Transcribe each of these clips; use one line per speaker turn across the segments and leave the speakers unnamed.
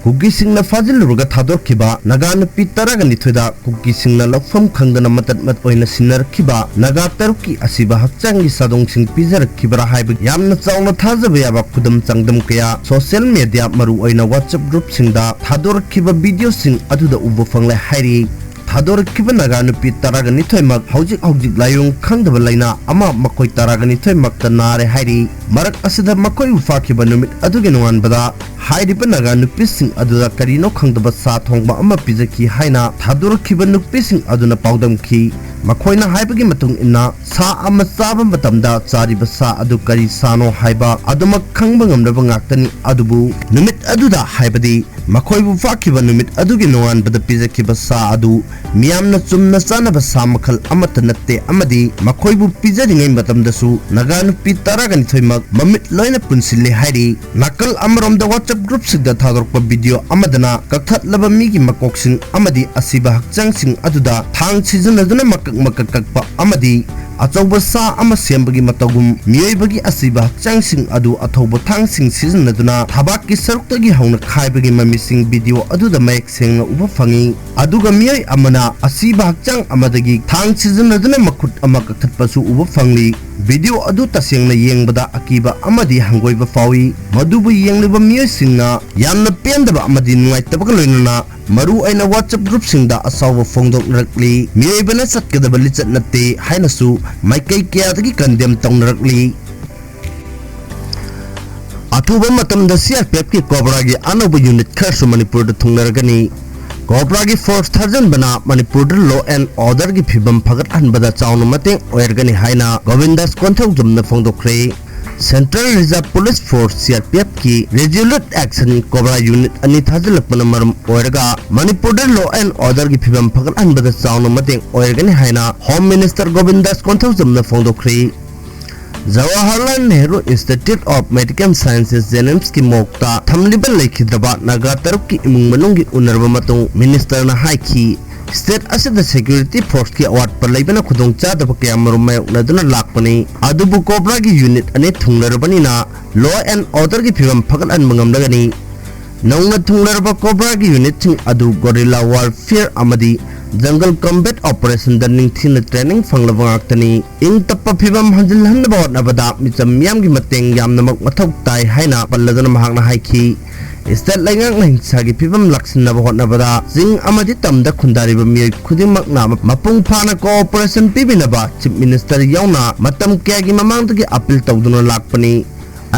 Kukisingna Fajilluraga Thadorakkhiba Naga Nupisingda Kukisingna Lafam KHANGDANA Matat Oina Sinarakhiba Naga Tarukki Asiba Hakchangi Sadong Pijaraklabra haiba yamna chauna thajaba yaba khudam changdam kaya social media maru oina WhatsApp group singda Thadorakkhiba video sing aduda uba fanglai hairi Thadorakkhiba Naga Nupisingda nithoimak hojik LAIWONG khangdaba laina ama MAKHOI taraga nithoimak ta NARE hairi marak asida MAKHOI ufakhiba numit aduge nuanbada hairiba Naga Nupisingda aduda karino khangdaba sa thongba ama pijaki haina Thadorakkhiba Nupisingda aduna paudamki MAKHOINA haibagi matung inna sa ama chaba matamda chariba sa adu kari sano haiba aduma khangba ngamraba ngaktani adubu numit aduda haibadi MAKHOI bu fakhiba numit adugi nuan bada pijakhiba sa adu miyamna chumna chanaba sa makhal amata natte amadi MAKHOI bu pijaringai matamdasu Naga Nupisingda gani thoimak mamit loina punsille hairi nakal amromda WhatsApp group sigda thadorakpa video amadana kakthatlaba migi makoksing amadi asiba hakchangsing aduda thang sijanaduna makakpa amadi achauba sa ama sembagi matagum Meeoibagi asiba hakchangsing adu athauba thangsing sijanaduna thabakki saruktagi hauna khaibagi mamising video aduda mayek sengna uba fangi aduga miyai amana asiba hakchang amadagi thang sijanaduna makhut ama kakthatpasu uba fangli video adu tasengna yengbada akiba amadi hangoiba fawi madubu yengliba miyai singna yamna pendaba amadi nuaitabaka loinana maru aina WhatsApp group singda asawa fongdok narakli Meeoibana satkadaba lichat natte hainasu maikai kayadagi kandem tongnarakli athuba matamda CRPF ki COBRA gi anoba unit kharsu Manipur da thungnaragani COBRA gi force tharjan bana Manipur da law and order gi phibam phagat hanbada chawna mateng oergani haina Govindas konthau jumna fongdokre Central Reserve Police Force CRPF ki Resolute Action COBRA Unit ani thajillakpana maram oiraga Manipur da law and order gi phibam phagal anbada chawna mateng oirgani haina Home Minister Govindas konthau jumna fongdokre Jawaharlal Nehru Institute of Medical Sciences JNIMS ki mokta thamliba leikhidraba Naga Tarukki imung manunggi unarba matung minister na haiki State asida security force ki award par laibana khudong chadaba kaya marumay unaduna lakpani adubu COBRA gi unit ane thunglarabani na law and order gi phibam phagal an mangamlagani nongna thunglaraba COBRA gi unit sing adu guerrilla warfare amadi jungle combat operation da ningthina training fanglaba ngaktani ing tappa phibam hanjil hanba hotnabada micham miyam gi mateng yamnamak mathok tai haina palladana mahakna haiki State laingang na hingsa gi phibam laksinaba hotnabada jing amadi tamda khundariba miyai khudimmak na mapung phana cooperation pibinaba chief minister yauna matam kya gi mamangdagi appeal tawduna lakpani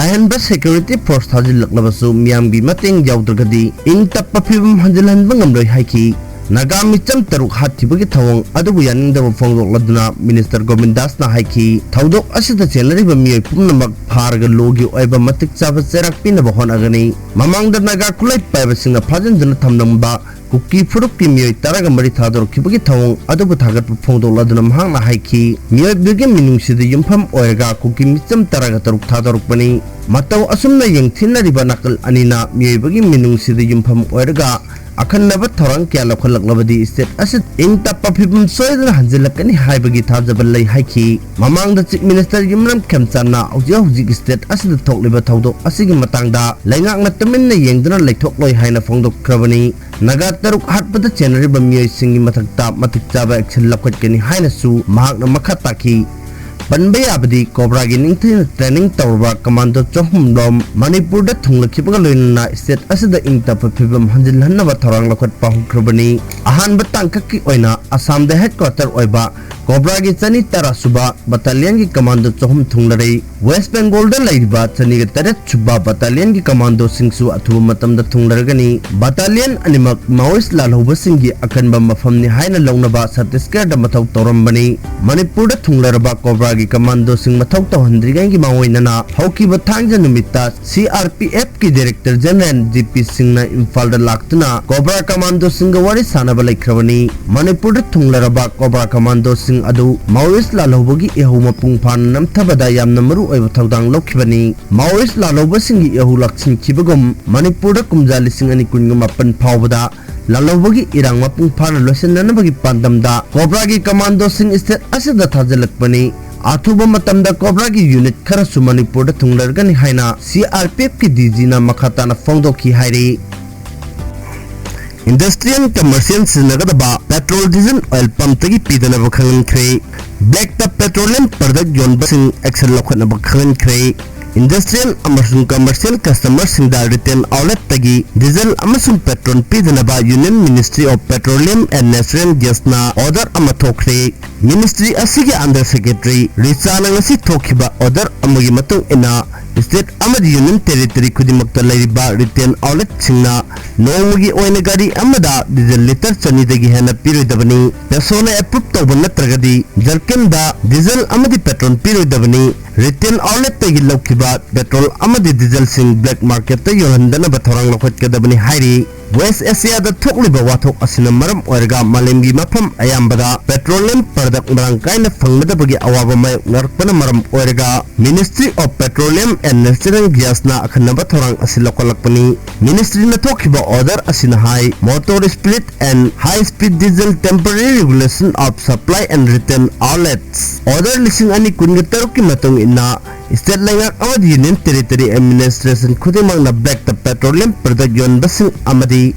AHENBA security force thajillaknabasu miyam gi mateng yawdragadi ing tappa phibam hanjil hanba ngamloi haiki Naga micham taruk hathibagi thawang adubu yaningdaba fongdokladuna Minister Govindas na haiki thawdok asida chenariba miyai pumnamak pharga logi oiba matik chaba cherak pinaba honagani mamangda Naga kulai paiba singna phajanjana thamnamba kuki furukki miyai taraga mari Thadorakkhiba thawang adubu thagat fongdokladuna mahangna haiki Meeoibagi minungsida yumpham oiraga kuki micham taraga taruk Thadorakpani mataw asumna yengthinariba nakal anina Meeoibagi minungsida yumpham oiraga Akhanaba thorang kya lakhlaklabadi state asit ing tappa phibam soidana hanjilakani haibagi thajabal lai haiki mamangda chief minister yimram khemchana hujik state asit thokliba thawdok asigi matangda laingakna taminna yengdana laithok loi haina phongdok krabani Naga taruk hatpada chenariba miyai singi mathakta matik chaba action lapkhatkani haina su mahakna makhataki Banbay abadi COBRA gi ningthina training tawrba commando chohum dom Manipur da thunglakhibaga loinana state asida ingtapa phibam hanjil hannaba thorang lakhat pahukhrabani ahanba tangkaki oina Assam da headquarter oiba COBRA gi chani tara suba battalion gi commando chohum thunglare West Bengal da lairiba chani ga taret suba battalion gi commando singsu athuba matamda thunglaragani battalion animak Maoist lalhoba singi akanba mafamni haina launaba Chhattisgarh da mathau tawrambani Manipur da thunglaraba COBRA gi commando sing mathau tawhandrigai gi maoinana haukiba thangja numita CRPF ki director general GP Singna Imphal da laktuna COBRA commando singa wari sanaba laikhrabani Manipur da thunglaraba COBRA commando sing adu Maoist lalhobagi ehu mapung phan namthabada yamna maru oiba thawdang lokhibani Maoist lalhoba singi ehu laksin khibagum Manipur da kumja lising ani kunga mapan phawbada lalhobagi irang mapung phan losenanabagi pandamda COBRA gi commando sing state asida thajillakpani athuba matamda COBRA gi unit kharasu Manipur da thunglargani haina CRPF ki DG na makhatana fongdoki hairi industrial commercial sinagada petrol diesel oil pump tagi pidana bakhan kre black tap petroleum product yon basing excel lokana bakhan kre industrial amasung commercial customers singda retail outlet tagi diesel amasung petrol pidana ba union ministry of petroleum and natural gas na order amathokre ministry asigi under secretary Rizana ngasi thokhiba order amagi matung ina state amadi union territory kudimakta laiba retail outlet singna nongmagi oina gari amada diesel liter chani dagi hena piroidabani persona approve tawba natragadi jarkan da diesel amadi petrol piroidabani retail outlet tagi lokhiba petrol amadi diesel sing black market ta yohandana bathorang lokhat kadabani hairi West Asia da thokliba wathok asina maram oirga malemgi mafam ayambada petroleum product marang kaina phangmadabagi awaba mai narpana maram oirga Ministry of Petroleum and Natural Gas na akhanaba thorang asila kolakpani ministry na thokhiba order asina high motor spirit and high speed diesel temporary regulation of supply and retail outlets order lising ani kungataruk ki matong ina state langak amadi union territory administration khudimang na black the petroleum product yon basing amadi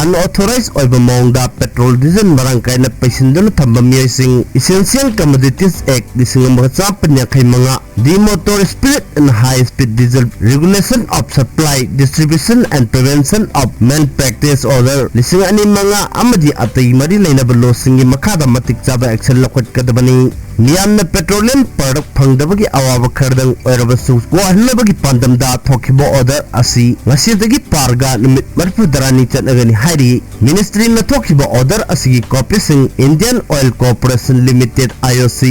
unauthorized oiba maungda petrol diesel marang kaina paisinduna thamba miyasing essential commodities act lising amcha panya khaimanga the motor spirit and high speed diesel regulation of supply distribution and prevention of malpractice order lising ani manga amadi atai mari laina balo singi makhada matik chaba action lokot kadabani Miyamna petroleum product phangdabagi awaba khardang oirabasu wahnabagi pandamda thokhibo order asi ngasidagi parga nimit marfudarani chanagani hairi ministry na thokhibo order asi copy sing Indian Oil Corporation Limited IOC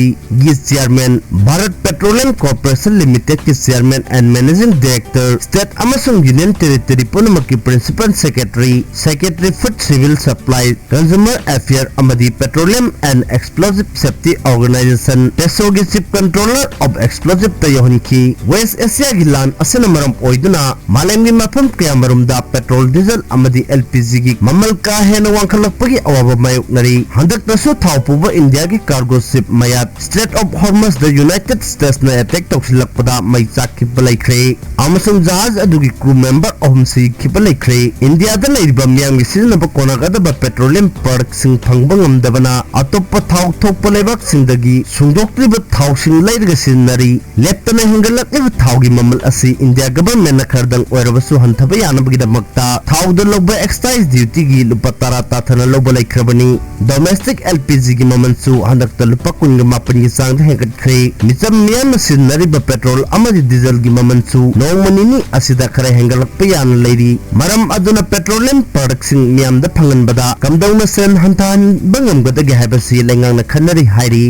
gi chairman Bharat Petroleum Corporation Limited ki chairman and managing director state amasung union territory punamaki principal secretary food civil supply consumer affairs amadi petroleum and explosive safety organization Tesogi chief controller of explosive tayohonki West Asia gilan asana maram oiduna malemgi mafam kayamarum da petrol diesel amadi LPG gi mamal ka hena wangkhalakpagi awaba mayuk nari handak tasu thaupuba India gi cargo ship mayat Strait of Hormuz the United States na attack tawsilakpada mai chakki balaikhre amasung jahaz adugi crew member ohumsi khibalaikhre India da leiriba miyam gi sinaba konagada ba petroleum product sing phangbangam dabana atoppa thau thokpa lebak singdagi sungdokliba thau sing lairaga Chingnari leptana hengalakliba thau gi mamal asi India government na khardang oirabasu hanthaba yanabagi damakta thau da lobba excise duty gi lupa tara tathana lobba laikhrabani domestic LPG gi mamansu handakta lupa kunga mapan gi sang hengatkhre micham miyam Chingnari ba petrol amadi diesel gi mamansu nongmanini asida khara hengalakpa yana lairi maram aduna petroleum product sing miyam da phangan bada kamdawna sen hantan bangam gadagi habasi lengang na khanari hairi